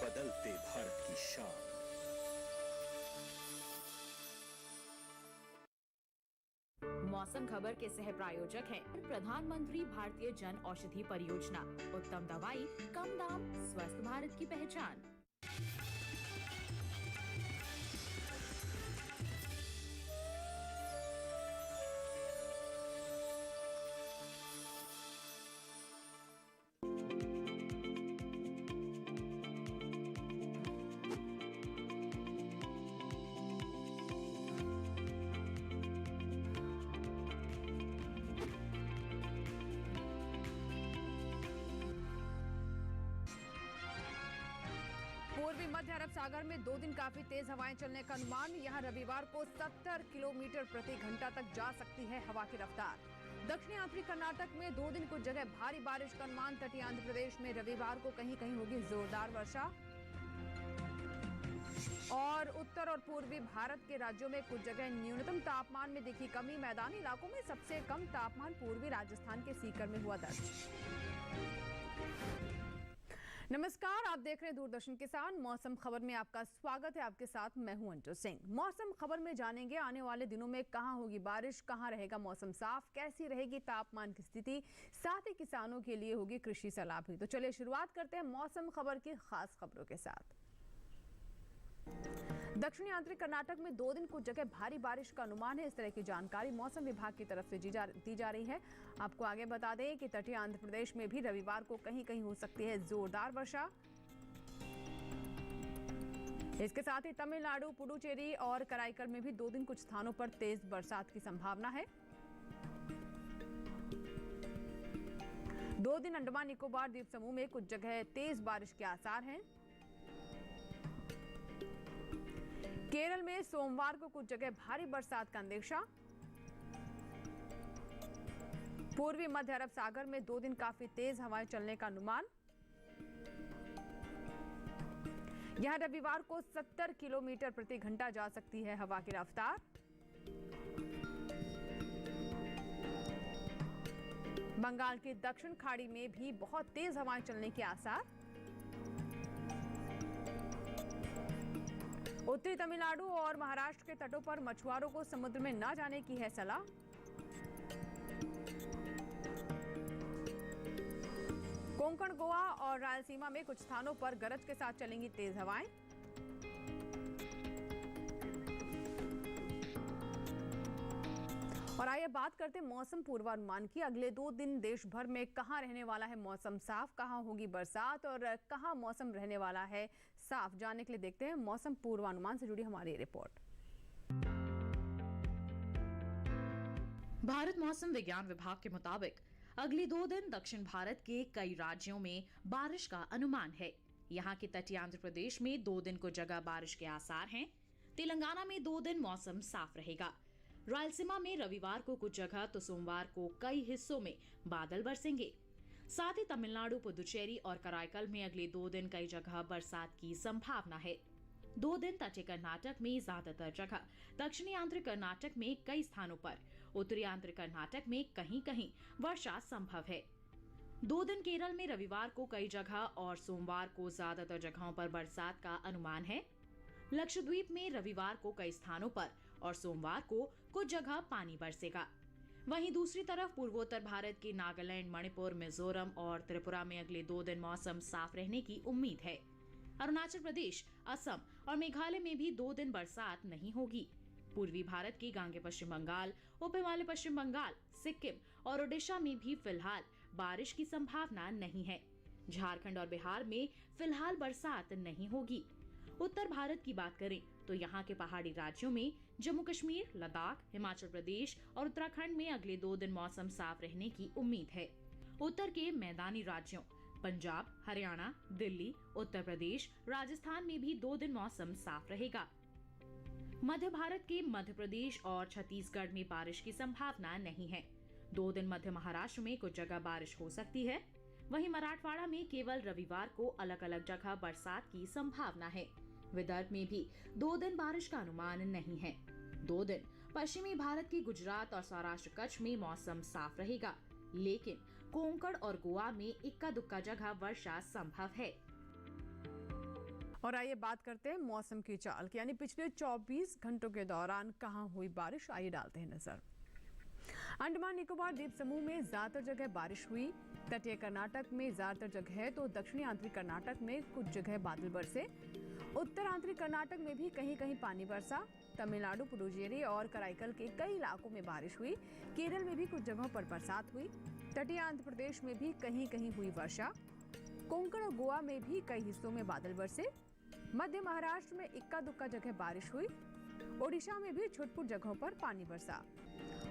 बदलते भारत की शान। मौसम खबर के सह प्रायोजक हैं प्रधानमंत्री भारतीय जन औषधि परियोजना। उत्तम दवाई, कम दाम, स्वस्थ भारत की पहचान। पूर्वी मध्य अरब सागर में 2 दिन काफी तेज हवाएं चलने का अनुमान। यहां रविवार को 70 किलोमीटर प्रति घंटा तक जा सकती है हवा की रफ्तार। दक्षिणी आंतरिक कर्नाटक में 2 दिन कुछ जगह भारी बारिश का अनुमान। तटीय आंध्र प्रदेश में रविवार को कहीं कहीं होगी जोरदार वर्षा। और उत्तर और पूर्वी भारत के राज्यों में कुछ जगह न्यूनतम तापमान में दिखी कमी। मैदानी इलाकों में सबसे कम तापमान पूर्वी राजस्थान के सीकर में हुआ दर्ज। नमस्कार, आप देख रहे हैं दूरदर्शन किसान। मौसम खबर में आपका स्वागत है। आपके साथ मैं हूं अंजू सिंह। मौसम खबर में जानेंगे आने वाले दिनों में कहां होगी बारिश, कहां रहेगा मौसम साफ, कैसी रहेगी तापमान की स्थिति, साथ ही किसानों के लिए होगी कृषि सलाह भी। तो चलिए शुरुआत करते हैं मौसम खबर की खास खबरों के साथ। दक्षिणी आंतरिक कर्नाटक में 2 दिन कुछ जगह भारी बारिश का अनुमान है। इस तरह की जानकारी मौसम विभाग की तरफ से दी जा रही है। आपको आगे बता दें कि तटीय आंध्र प्रदेश में भी रविवार को कहीं कहीं हो सकती है जोरदार वर्षा। इसके साथ ही तमिलनाडु, पुडुचेरी और कराईकल में भी 2 दिन कुछ स्थानों पर तेज बरसात की संभावना है। 2 दिन अंडमान निकोबार द्वीप समूह में कुछ जगह तेज बारिश के आसार हैं। केरल में सोमवार को कुछ जगह भारी बरसात का अंदेशा। पूर्वी मध्य अरब सागर में 2 दिन काफी तेज हवाएं चलने का अनुमान। यहां रविवार को 70 किलोमीटर प्रति घंटा जा सकती है हवा की रफ्तार। बंगाल की दक्षिण खाड़ी में भी बहुत तेज हवाएं चलने के आसार। उत्तरी तमिलनाडु और महाराष्ट्र के तटों पर मछुआरों को समुद्र में न जाने की है सलाह। कोंकण, गोवा और रायलसीमा में कुछ स्थानों पर गरज के साथ चलेंगी तेज हवाएं। और आइए बात करते हैं मौसम पूर्वानुमान की। अगले 2 दिन देश भर में कहां रहने वाला है मौसम साफ, कहां होगी बरसात और कहां मौसम रहने वाला है साफ, जानने के लिए देखते हैं मौसम पूर्वानुमान से जुड़ी हमारी रिपोर्ट। भारत मौसम विज्ञान विभाग के मुताबिक अगले 2 दिन दक्षिण भारत के कई राज्यों में बारिश का अनुमान है। यहाँ के तटीय आंध्र प्रदेश में 2 दिन को जगह बारिश के आसार हैं। तेलंगाना में 2 दिन मौसम साफ रहेगा। रायलसीमा में रविवार को कुछ जगह तो सोमवार को कई हिस्सों में बादल बरसेंगे। साथ ही तमिलनाडु, पुदुचेरी और कराईकल में अगले 2 दिन कई जगह बरसात की संभावना है। 2 दिन तटीय कर्नाटक में ज्यादातर जगह, दक्षिणी आंतरिक कर्नाटक में कई स्थानों पर, उत्तरी आंतरिक कर्नाटक में कहीं कहीं वर्षा संभव है। 2 दिन केरल में रविवार को कई जगह और सोमवार को ज्यादातर जगहों पर बरसात का अनुमान है। लक्षद्वीप में रविवार को कई स्थानों पर और सोमवार को कुछ जगह पानी बरसेगा। वहीं दूसरी तरफ पूर्वोत्तर भारत के नागालैंड, मणिपुर, मिजोरम और त्रिपुरा में अगले 2 दिन मौसम साफ रहने की उम्मीद है। अरुणाचल प्रदेश, असम और मेघालय में भी 2 दिन बरसात नहीं होगी। पूर्वी भारत के गांगे पश्चिम बंगाल, उप हिमालय पश्चिम बंगाल, सिक्किम और ओडिशा में भी फिलहाल बारिश की संभावना नहीं है। झारखंड और बिहार में फिलहाल बरसात नहीं होगी। उत्तर भारत की बात करें तो यहाँ के पहाड़ी राज्यों में जम्मू कश्मीर, लद्दाख, हिमाचल प्रदेश और उत्तराखंड में अगले 2 दिन मौसम साफ रहने की उम्मीद है। उत्तर के मैदानी राज्यों पंजाब, हरियाणा, दिल्ली, उत्तर प्रदेश, राजस्थान में भी 2 दिन मौसम साफ रहेगा। मध्य भारत के मध्य प्रदेश और छत्तीसगढ़ में बारिश की संभावना नहीं है। 2 दिन मध्य महाराष्ट्र में कुछ जगह बारिश हो सकती है। वहीं मराठवाड़ा में केवल रविवार को अलग अलग जगह बरसात की संभावना है। विदर्भ में भी 2 दिन बारिश का अनुमान नहीं है। 2 दिन पश्चिमी भारत की गुजरात और सौराष्ट्र कच्छ में मौसम साफ रहेगा, लेकिन कोंकण और गोवा में इक्का दुक्का जगह वर्षा संभव है। और आइए बात करते हैं मौसम की चाल की, यानी पिछले 24 घंटों के दौरान कहां हुई बारिश। आइए डालते हैं नजर। अंडमान निकोबार द्वीप समूह में ज्यादातर जगह बारिश हुई। तटीय कर्नाटक में ज्यादातर जगह तो दक्षिणी आंतरिक कर्नाटक में कुछ जगह बादल बरसे। उत्तर आंतरिक कर्नाटक में भी कहीं कहीं पानी बरसा। तमिलनाडु, पुडुचेरी और कराईकल के कई इलाकों में बारिश हुई। केरल में भी कुछ जगहों पर बरसात हुई। तटीय आंध्र प्रदेश में भी कहीं कहीं हुई वर्षा। कोंकण और गोवा में भी कई हिस्सों में बादल बरसे। मध्य महाराष्ट्र में इक्का दुक्का जगह बारिश हुई। ओडिशा में भी छुटपुट जगहों पर पानी बरसा।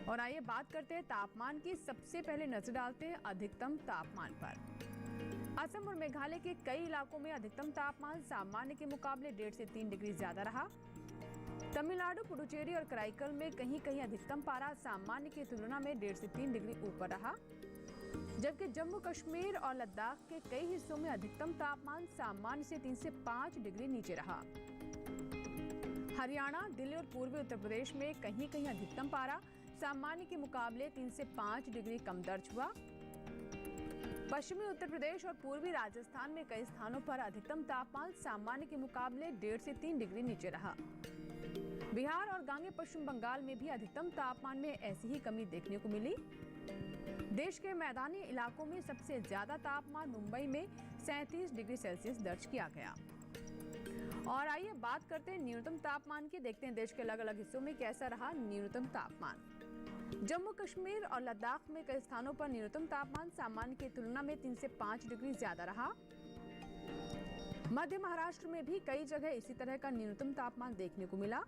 और आइए बात करते हैं तापमान की। सबसे पहले नजर डालते हैं अधिकतम तापमान पर। असम और मेघालय के कई इलाकों में अधिकतम तापमान सामान्य के मुकाबले 1.5 से 3 डिग्री ज्यादा रहा। तमिलनाडु, पुडुचेरी और कराईकल में कहीं कहीं अधिकतम पारा सामान्य की तुलना में 1.5 से 3 डिग्री ऊपर रहा, जबकि जम्मू कश्मीर और लद्दाख के कई हिस्सों में अधिकतम तापमान सामान्य से 3 से 5 डिग्री नीचे रहा। हरियाणा, दिल्ली और पूर्वी उत्तर प्रदेश में कहीं कहीं अधिकतम पारा सामान्य के मुकाबले 3 से 5 डिग्री कम दर्ज हुआ। पश्चिमी उत्तर प्रदेश और पूर्वी राजस्थान में कई स्थानों पर अधिकतम तापमान सामान्य के मुकाबले 1.5 से 3 डिग्री नीचे रहा। बिहार और गांगे पश्चिम बंगाल में भी अधिकतम तापमान में ऐसी ही कमी देखने को मिली। देश के मैदानी इलाकों में सबसे ज्यादा तापमान मुंबई में 37 डिग्री सेल्सियस दर्ज किया गया। और आइए बात करते हैं न्यूनतम तापमान की। देखते हैं देश के अलग अलग हिस्सों में कैसा रहा न्यूनतम तापमान। जम्मू कश्मीर और लद्दाख में कई स्थानों पर न्यूनतम तापमान सामान्य की तुलना में 3 से 5 डिग्री ज्यादा रहा। मध्य महाराष्ट्र में भी कई जगह इसी तरह का न्यूनतम तापमान देखने को मिला।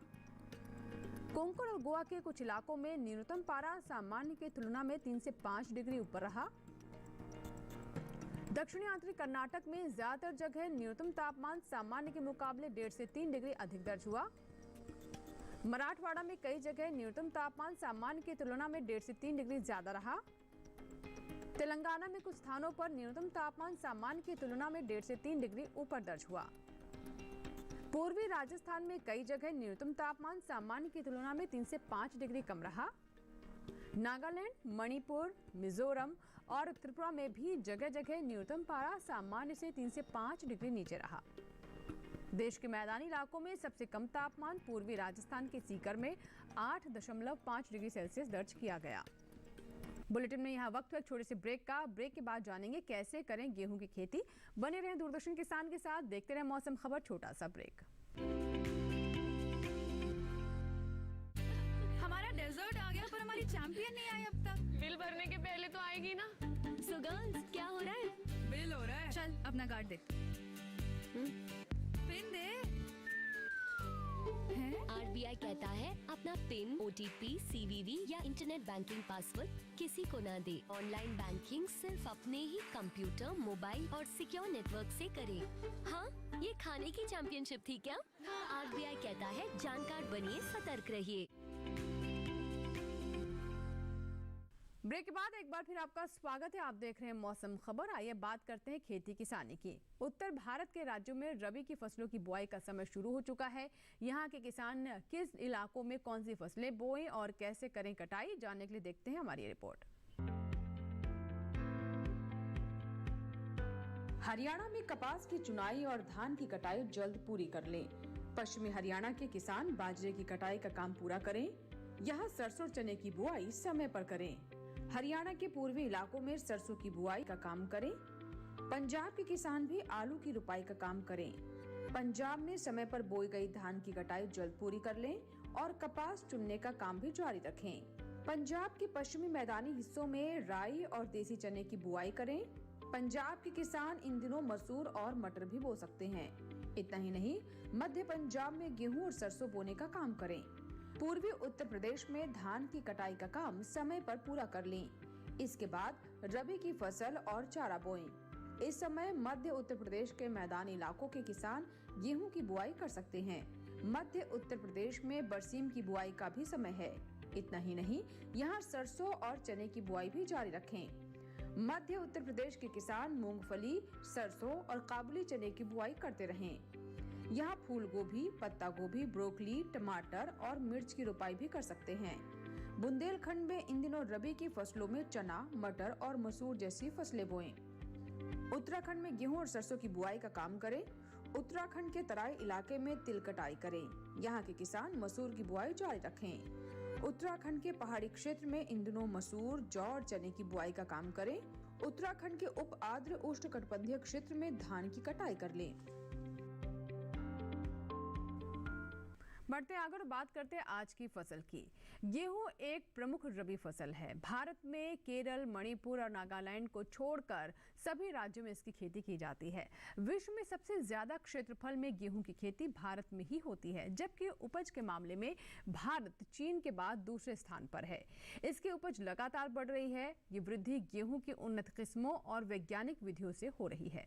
कोंकण और गोवा के कुछ इलाकों में न्यूनतम पारा सामान्य की तुलना में 3 से 5 डिग्री ऊपर रहा। दक्षिणी आंतरिक कर्नाटक में ज्यादातर जगह न्यूनतम तापमान सामान्य के मुकाबले 1.5 से 3 डिग्री अधिक दर्ज हुआ। मराठवाड़ा में कई जगह न्यूनतम तापमान सामान्य की तुलना में 1.5 से 3 डिग्री ज्यादा रहा। तेलंगाना में कुछ स्थानों पर न्यूनतम तापमान सामान्य की तुलना में 1.5 से 3 डिग्री ऊपर दर्ज हुआ। पूर्वी राजस्थान में कई जगह न्यूनतम तापमान सामान्य की तुलना में 3 से 5 डिग्री कम रहा। नागालैंड, मणिपुर, मिजोरम और त्रिपुरा में भी जगह जगह न्यूनतम पारा सामान्य से 3 से 5 डिग्री नीचे रहा। देश के मैदानी इलाकों में सबसे कम तापमान पूर्वी राजस्थान के सीकर में 8.5 डिग्री सेल्सियस दर्ज किया गया। बुलेटिन में यहाँ वक्त है एक छोटे से ब्रेक का। ब्रेक के बाद जानेंगे कैसे करें गेहूं की खेती। बने रहें दूरदर्शन किसान के साथ, देखते रहें मौसम खबर। छोटा सा ब्रेक। हमारा डेजर्ट आ गया पर हमारी चैंपियन नहीं आई अब तक। बिल भरने के पहले तो आएगी ना। सो गर्ल्स, क्या हो रहा है? बिल हो रहा है। चल अपना कार्ड दे। पिन दे। RBI कहता है अपना पिन, OTP, CVV या इंटरनेट बैंकिंग पासवर्ड किसी को ना दे। ऑनलाइन बैंकिंग सिर्फ अपने ही कंप्यूटर, मोबाइल और सिक्योर नेटवर्क से करें। हाँ, ये खाने की चैंपियनशिप थी क्या? RBI कहता है जानकार बनिए, सतर्क रहिए। ब्रेक के बाद एक बार फिर आपका स्वागत है। आप देख रहे हैं मौसम खबर। आइए बात करते हैं खेती किसानी की। उत्तर भारत के राज्यों में रबी की फसलों की बुआई का समय शुरू हो चुका है। यहाँ के किसान किस इलाकों में कौन सी फसलें बोएं और कैसे करें कटाई, जानने के लिए देखते हैं हमारी रिपोर्ट। हरियाणा में कपास की चुनाई और धान की कटाई जल्द पूरी कर लें। पश्चिमी हरियाणा के किसान बाजरे की कटाई का काम पूरा करें। यहाँ सरसों चने की बुआई समय पर करें। हरियाणा के पूर्वी इलाकों में सरसों की बुआई का काम करें। पंजाब के किसान भी आलू की रुपाई का काम करें। पंजाब में समय पर बोई गई धान की कटाई जल्द पूरी कर लें और कपास चुनने का काम भी जारी रखें। पंजाब के पश्चिमी मैदानी हिस्सों में राई और देसी चने की बुआई करें। पंजाब के किसान इन दिनों मसूर और मटर भी बो सकते हैं। इतना ही नहीं, मध्य पंजाब में गेहूं और सरसों बोने का काम करें। पूर्वी उत्तर प्रदेश में धान की कटाई का काम समय पर पूरा कर लें। इसके बाद रबी की फसल और चारा बोएं। इस समय मध्य उत्तर प्रदेश के मैदानी इलाकों के किसान गेहूं की बुआई कर सकते हैं। मध्य उत्तर प्रदेश में बरसीम की बुआई का भी समय है। इतना ही नहीं, यहाँ सरसों और चने की बुआई भी जारी रखें। मध्य उत्तर प्रदेश के किसान मूंगफली, सरसों और काबुली चने की बुआई करते रहें। यहाँ फूल गोभी, पत्ता गोभी, ब्रोकली, टमाटर और मिर्च की रुपाई भी कर सकते हैं। बुंदेलखंड में इन दिनों रबी की फसलों में चना, मटर और मसूर जैसी फसलें बोएं। उत्तराखंड में गेहूं और सरसों की बुआई का काम करें। उत्तराखंड के तराई इलाके में तिल कटाई करें। यहाँ के किसान मसूर की बुआई जारी रखें। उत्तराखंड के पहाड़ी क्षेत्र में इन दिनों मसूर, जौ और चने की बुआई का काम करें। उत्तराखंड के उप आर्द्र उष्णकटिबंधीय क्षेत्र में धान की कटाई कर लें। बढ़ते आगे और बात करते हैं आज की फसल की। गेहूं एक प्रमुख रबी फसल है। भारत में केरल, मणिपुर और नागालैंड को छोड़कर सभी राज्यों में इसकी खेती की जाती है। विश्व में सबसे ज्यादा क्षेत्रफल में गेहूं की खेती भारत में ही होती है, जबकि उपज के मामले में भारत चीन के बाद दूसरे स्थान पर है। इसकी उपज लगातार बढ़ रही है। ये वृद्धि गेहूं की उन्नत किस्मों और वैज्ञानिक विधियों से हो रही है।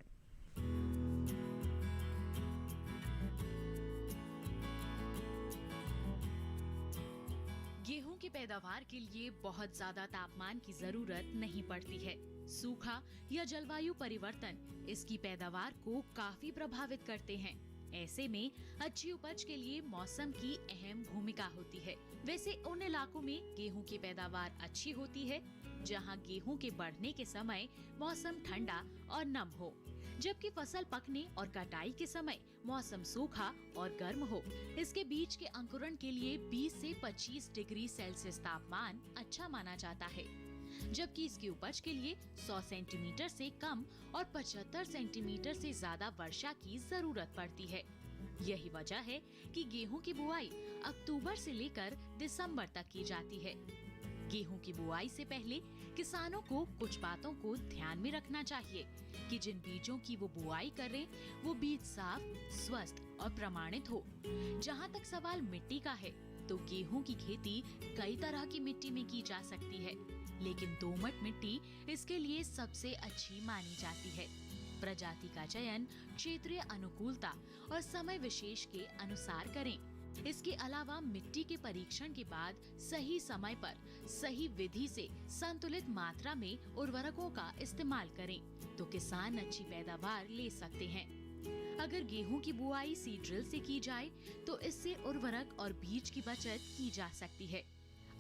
गेहूं की पैदावार के लिए बहुत ज्यादा तापमान की जरूरत नहीं पड़ती है। सूखा या जलवायु परिवर्तन इसकी पैदावार को काफी प्रभावित करते हैं। ऐसे में अच्छी उपज के लिए मौसम की अहम भूमिका होती है। वैसे उन इलाकों में गेहूं की पैदावार अच्छी होती है जहां गेहूं के बढ़ने के समय मौसम ठंडा और नम हो, जबकि फसल पकने और कटाई के समय मौसम सूखा और गर्म हो। इसके बीज के अंकुरण के लिए 20 से 25 डिग्री सेल्सियस तापमान अच्छा माना जाता है, जबकि इसकी उपज के लिए 100 सेंटीमीटर से कम और 75 सेंटीमीटर से ज्यादा वर्षा की जरूरत पड़ती है। यही वजह है कि गेहूं की बुआई अक्टूबर से लेकर दिसंबर तक की जाती है। गेहूं की बुआई से पहले किसानों को कुछ बातों को ध्यान में रखना चाहिए कि जिन बीजों की वो बुआई करें वो बीज साफ, स्वस्थ और प्रमाणित हो। जहां तक सवाल मिट्टी का है तो गेहूं की खेती कई तरह की मिट्टी में की जा सकती है, लेकिन दोमट मिट्टी इसके लिए सबसे अच्छी मानी जाती है। प्रजाति का चयन क्षेत्रीय अनुकूलता और समय विशेष के अनुसार करें। इसके अलावा मिट्टी के परीक्षण के बाद सही समय पर सही विधि से संतुलित मात्रा में उर्वरकों का इस्तेमाल करें तो किसान अच्छी पैदावार ले सकते हैं। अगर गेहूं की बुआई सीड ड्रिल से की जाए तो इससे उर्वरक और बीज की बचत की जा सकती है।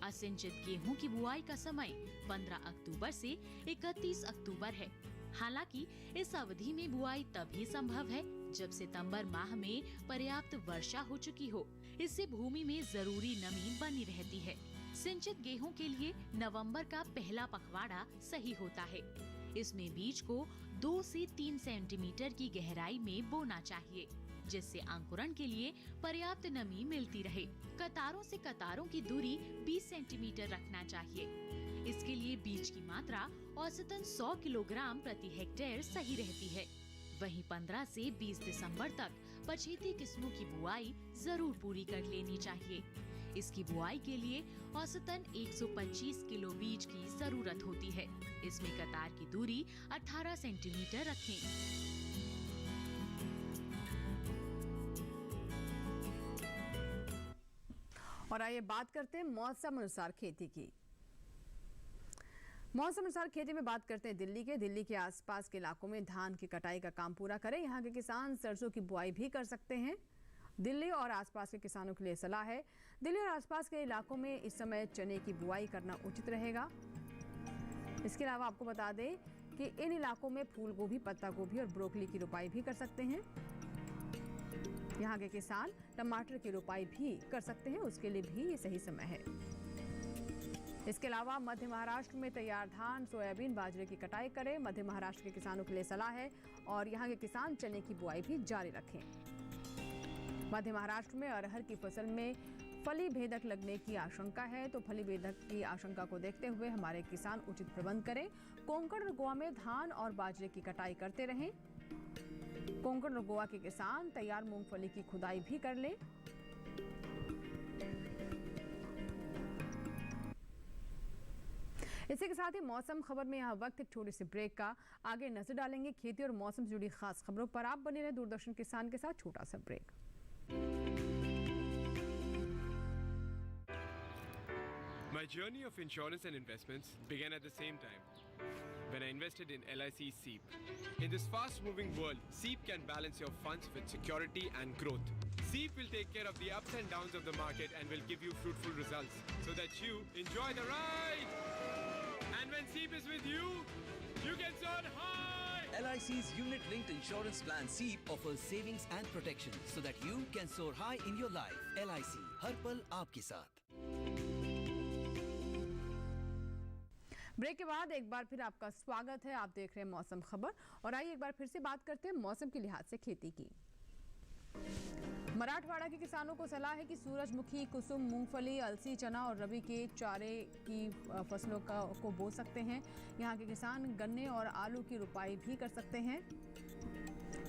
असिंचित गेहूं की बुआई का समय 15 अक्टूबर से 31 अक्टूबर है। हालांकि इस अवधि में बुआई तभी संभव है जब सितंबर माह में पर्याप्त वर्षा हो चुकी हो। इससे भूमि में जरूरी नमी बनी रहती है। सिंचित गेहूं के लिए नवंबर का पहला पखवाड़ा सही होता है। इसमें बीज को 2 से 3 सेंटीमीटर की गहराई में बोना चाहिए, जिससे अंकुरण के लिए पर्याप्त नमी मिलती रहे। कतारों से कतारों की दूरी 20 सेंटीमीटर रखना चाहिए। इसके लिए बीज की मात्रा औसतन 100 किलोग्राम प्रति हेक्टेयर सही रहती है। वहीं 15 से 20 दिसंबर तक पछेती किस्मों की बुआई जरूर पूरी कर लेनी चाहिए। इसकी बुआई के लिए औसतन 125 किलो बीज की जरूरत होती है। इसमें कतार की दूरी 18 सेंटीमीटर रखें। और आइए बात करते हैं मौसम अनुसार खेती की। मौसम अनुसार खेती में बात करते हैं दिल्ली के आसपास के इलाकों में धान की कटाई का काम पूरा करें। यहाँ के किसान सरसों की बुआई भी कर सकते हैं। दिल्ली और आसपास के किसानों के लिए सलाह है, दिल्ली और आसपास के इलाकों में इस समय चने की बुआई करना उचित रहेगा। इसके अलावा आपको बता दें कि इन इलाकों में फूल गोभी, पत्ता गोभी और ब्रोकली की रोपाई भी कर सकते हैं। यहाँ के किसान टमाटर की रोपाई भी कर सकते हैं, उसके लिए भी ये सही समय है। इसके अलावा मध्य महाराष्ट्र में तैयार धान, सोयाबीन, बाजरे की कटाई करें। मध्य महाराष्ट्र के किसानों के लिए सलाह है और यहाँ के किसान चने की बुआई भी जारी रखें। मध्य महाराष्ट्र में अरहर की फसल में फली भेदक लगने की आशंका है, तो फली भेदक की आशंका को देखते हुए हमारे किसान उचित प्रबंध करें। कोंकण और गोवा में धान और बाजरे की कटाई करते रहें। कोंकण और गोवा के किसान तैयार मूंगफली की खुदाई भी कर लें। इसी के साथ ही मौसम खबर में यहाँ वक्त एक छोटी सी ब्रेक का। आगे नजर डालेंगे खेती और मौसम से जुड़ी खास खबरों पर। आप बने रहे दूरदर्शन किसान के साथ। छोटा सा break. My journey of insurance and investments began at the same time when I invested in LIC SEEP. In this fast-moving world, SEEP can balance your funds with security and growth. SEEP will take care of the ups and downs of the market and will give you fruitful results so that you enjoy the ride. And when SEEP is with you, you can soar high. LIC's unit-linked insurance plan SEEP offers savings and protection so that you can soar high in your life. LIC, हर पल आपके साथ। Break के बाद एक बार फिर आपका स्वागत है। आप देख रहे हैं मौसम खबर और आइए एक बार फिर से बात करते हैं मौसम के लिहाज से खेती की। मराठवाड़ा के किसानों को सलाह है कि सूरजमुखी, कुसुम, मूंगफली, अलसी, चना और रबी के चारे की फसलों को बो सकते हैं। यहाँ के किसान गन्ने और आलू की रुपाई भी कर सकते हैं।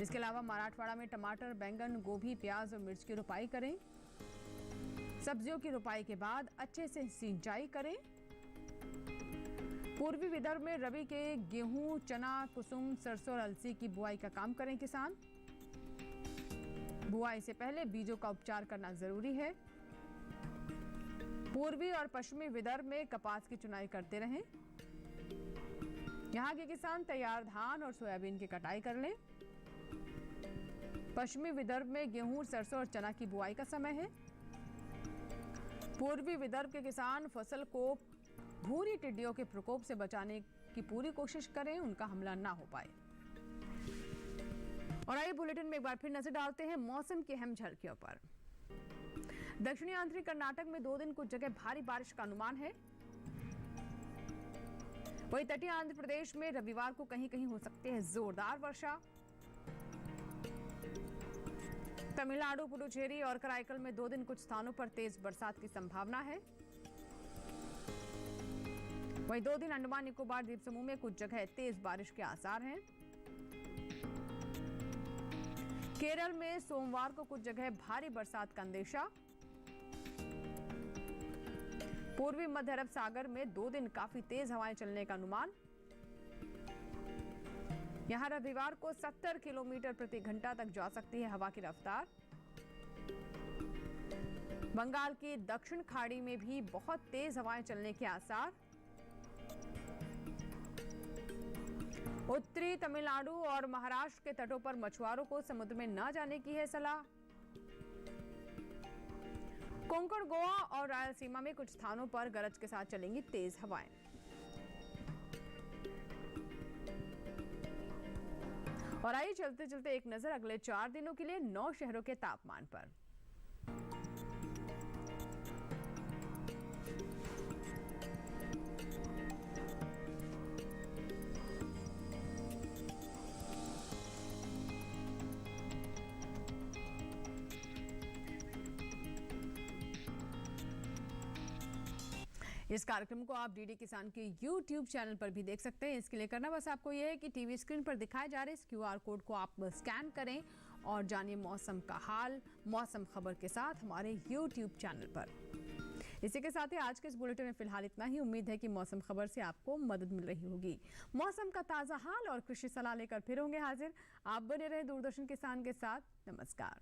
इसके अलावा मराठवाड़ा में टमाटर, बैंगन, गोभी, प्याज और मिर्च की रुपाई करें। सब्जियों की रुपाई के बाद अच्छे से सिंचाई करें। पूर्वी विदर्भ में रबी के गेहूं, चना, कुसुम, सरसों और अलसी की बुआई का काम करें किसान। बुआई से पहले बीजों का उपचार करना जरूरी है। पूर्वी और पश्चिमी विदर्भ में कपास की चुनाई करते रहें। यहाँ के किसान तैयार धान और सोयाबीन की कटाई कर लें। पश्चिमी विदर्भ में गेहूं, सरसों और चना की बुआई का समय है। पूर्वी विदर्भ के किसान फसल को भूरी टिड्डियों के प्रकोप से बचाने की पूरी कोशिश करें, उनका हमला ना हो पाए। और आइए बुलेटिन में एक बार फिर नजर डालते हैं मौसम की अहम झलकियों पर। दक्षिणी आंध्र कर्नाटक में 2 दिन कुछ जगह भारी बारिश का अनुमान है। वहीं तटीय आंध्र प्रदेश में रविवार को कहीं कहीं हो सकती है जोरदार वर्षा। तमिलनाडु, पुडुचेरी और कराईकल में 2 दिन कुछ स्थानों पर तेज बरसात की संभावना है। वहीं 2 दिन अंडमान निकोबार द्वीप समूह में कुछ जगह तेज बारिश के आसार हैं। केरल में सोमवार को कुछ जगह भारी बरसात का अंदेशा। पूर्वी मध्य अरब सागर में 2 दिन काफी तेज हवाएं चलने का अनुमान। यहां रविवार को 70 किलोमीटर प्रति घंटा तक जा सकती है हवा की रफ्तार। बंगाल की दक्षिण खाड़ी में भी बहुत तेज हवाएं चलने के आसार। उत्तरी तमिलनाडु और महाराष्ट्र के तटों पर मछुआरों को समुद्र में न जाने की है सलाह। कोंकण, गोवा और रायलसीमा में कुछ स्थानों पर गरज के साथ चलेंगी तेज हवाएं। और आइए चलते चलते एक नजर अगले 4 दिनों के लिए 9 शहरों के तापमान पर। इस कार्यक्रम को आप डीडी किसान के YouTube चैनल पर भी देख सकते हैं। इसके लिए करना बस आपको यह है कि टीवी स्क्रीन पर दिखाए जा रहे इस QR कोड को आप स्कैन करें और जानिए मौसम का हाल मौसम खबर के साथ हमारे YouTube चैनल पर। इसी के साथ ही आज के इस बुलेटिन में फिलहाल इतना ही। उम्मीद है कि मौसम खबर से आपको मदद मिल रही होगी। मौसम का ताज़ा हाल और कृषि सलाह लेकर फिर होंगे हाजिर। आप बने रहे दूरदर्शन किसान के साथ। नमस्कार।